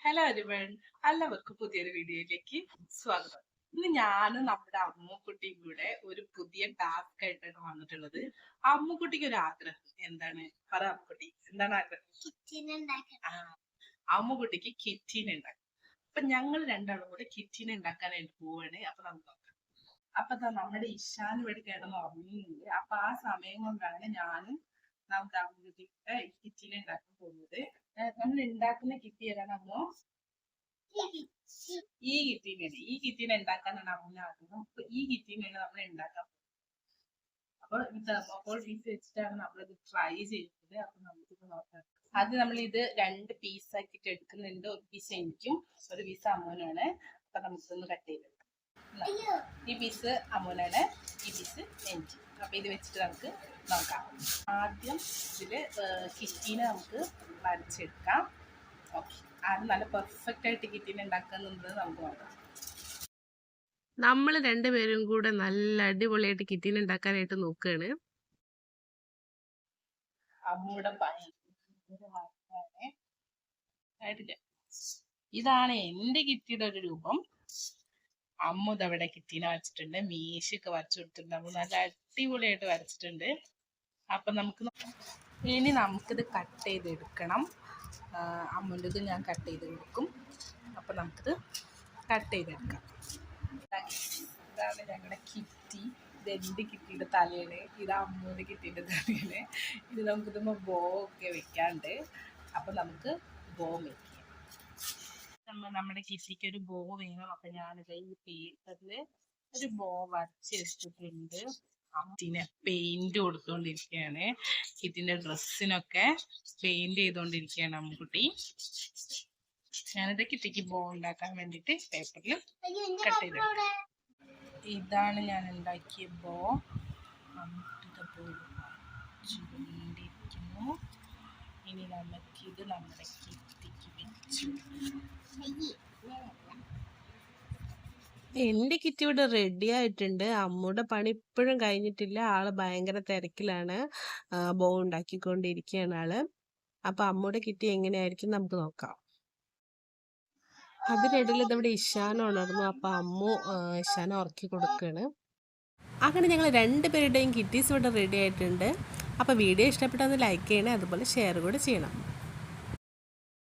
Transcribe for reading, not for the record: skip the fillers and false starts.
Hello everyone, എല്ലാവർക്കും പുതിയൊരു വീഡിയോയിലേക്ക് സ്വാഗതം. ഇന്ന് ഞാനും നമ്മുടെ അമ്മുക്കുട്ടിയും കൂടെ ഒരു പുതിയ ടാസ്ക് ആയിട്ടാണ് വന്നിട്ടുള്ളത്. അമ്മുക്കുട്ടിക്ക് ഒരു ആഗ്രഹം എന്താണ്? പറ അമ്മുക്കുട്ടി, എന്താണ് ആഗ്രഹം? അമ്മുക്കുട്ടിക്ക് കിറ്റിനെ ഉണ്ടാക്കും. അപ്പൊ ഞങ്ങൾ രണ്ടാളും കൂടെ കിറ്റിനെ ഉണ്ടാക്കാനായിട്ട് പോവാണ്. അപ്പൊ നമുക്ക് നോക്കാം. അപ്പൊ നമ്മുടെ ഇഷാൻ ഇവിടെ കിടന്ന് ഉറങ്ങിയിട്ടുണ്ട്. അപ്പൊ ആ സമയം കൊണ്ടാണ് ഞാനും നമുക്ക് അമ്മുക്കുട്ടിയുടെ കിറ്റിനെ ഉണ്ടാക്കാൻ പോകുന്നത്. നമ്മൾ ഉണ്ടാക്കുന്ന കിറ്റി ഏതാണ് അമ്മോ? ഈ കിറ്റിനെ ഉണ്ടാക്കാനാണ് അമ്മ ആഗ്രഹം. അപ്പൊ ഈ കിറ്റിനെയാണ് നമ്മൾ ഉണ്ടാക്കാൻ അപ്പോൾ ഇത് വെച്ചിട്ടാണ് നമ്മളിത് ട്രൈ ചെയ്യുന്നത്. അപ്പൊ നമുക്കിത് നോക്കാം. ആദ്യം നമ്മൾ ഇത് 2 പീസ് ആക്കിയിട്ട് എടുക്കുന്നുണ്ട്. ഒരു പീസ് എനിക്കും ഒരു പീസ് അമ്മൂനാണ്. അപ്പൊ നമുക്കിതൊന്ന് കട്ട് ചെയ്തെടുക്കാം. ഈ പീസ് അമ്മൂനാണ്, ഈ പീസ് എനിക്കും. അപ്പൊ ഇത് വെച്ചിട്ട് നമുക്ക് നോക്കാം. ആദ്യം ഇതില് കിറ്റിനെ നമുക്ക് വരച്ചെടുക്കാം. ഓക്കെ, അത് നല്ല പെർഫെക്റ്റ് ആയിട്ട് കിറ്റിനെ ഉണ്ടാക്കുന്നത് നമുക്ക് നോക്കാം. നമ്മൾ രണ്ടുപേരും കൂടെ നല്ല അടിപൊളിയായിട്ട് കിറ്റിനെ ഉണ്ടാക്കാനായിട്ട് നോക്കുകയാണ്. അമ്മൂടെ ഇതാണ് എന്റെ കിറ്റിയുടെ ഒരു രൂപം. അമ്മു ഇതവിടെ കിറ്റിനെ വരച്ചിട്ടുണ്ട്, മീശയൊക്കെ വരച്ചു കൊടുത്തിട്ടുണ്ട്. അമ്മ നല്ല അടിപൊളിയായിട്ട് വരച്ചിട്ടുണ്ട്. അപ്പൊ ഇനി നമുക്കിത് കട്ട് ചെയ്തെടുക്കണം. അമ്മുൻ്റെത് ഞാൻ കട്ട് ചെയ്ത് കൊടുക്കും. അപ്പൊ നമുക്കിത് കട്ട് ചെയ്തെടുക്കാം. ഇതാണ് ഞങ്ങളുടെ കിറ്റി. ഇത് എൻ്റെ കിറ്റിയുടെ തലയാണ്, ഇത് അമ്മൂൻ്റെ കിറ്റിയുടെ തലയാണ്. ഇത് നമുക്കിതുമ്പോൾ ബോ ഒക്കെ വെക്കാണ്ട്. അപ്പൊ നമുക്ക് ബോ വെക്കാം. നമ്മുടെ കിറ്റിക്ക് ഒരു ബോ വേണം. അപ്പൊ ഞാനിത് ഈ പേപ്പറില് ഒരു ബോ വരച്ചെടുത്തിട്ടുണ്ട്. കിറ്റിനെ പെയിന്റ് കൊടുത്തോണ്ടിരിക്കുകയാണ്. കിറ്റിന്റെ ഡ്രസ്സിനൊക്കെ പെയിന്റ് ചെയ്തോണ്ടിരിക്കുകയാണ് അമ്മുക്കുട്ടി. ഞാനിത് കിറ്റിക്ക് ബോ ഉണ്ടാക്കാൻ വേണ്ടിട്ട് പേപ്പറിൽ കട്ട് ചെയ്തെടുക്കാം. ഇതാണ് ഞാൻ ഉണ്ടാക്കിയ ബോ. ചുരുണ്ടിരിക്കുന്നു. ഇനി നമുക്കിത് നമ്മുടെ കിറ്റിക്ക് വെച്ചു. എൻ്റെ കിറ്റ് ഇവിടെ റെഡി ആയിട്ടുണ്ട്. അമ്മൂടെ പണി ഇപ്പോഴും കഴിഞ്ഞിട്ടില്ല. ആള് ഭയങ്കര തിരക്കിലാണ്. ബോ ഉണ്ടാക്കിക്കൊണ്ടിരിക്കുകയാണ് ആള്. അപ്പൊ അമ്മൂടെ കിറ്റ് എങ്ങനെയായിരിക്കും നമുക്ക് നോക്കാം. അതിനിടയിൽ ഇതവിടെ ഇഷാൻ ഉണർന്നു. അപ്പൊ അമ്മു ഇഷാനെ ഉറക്കി കൊടുക്കുകയാണ്. അങ്ങനെ ഞങ്ങൾ രണ്ടുപേരുടെയും കിറ്റീസ് ഇവിടെ റെഡി ആയിട്ടുണ്ട്. അപ്പോൾ വീഡിയോ ഇഷ്ടപ്പെട്ടൊന്ന് ലൈക്ക് ചെയ്യണേ, അതുപോലെ ഷെയർ കൂടെ ചെയ്യണം.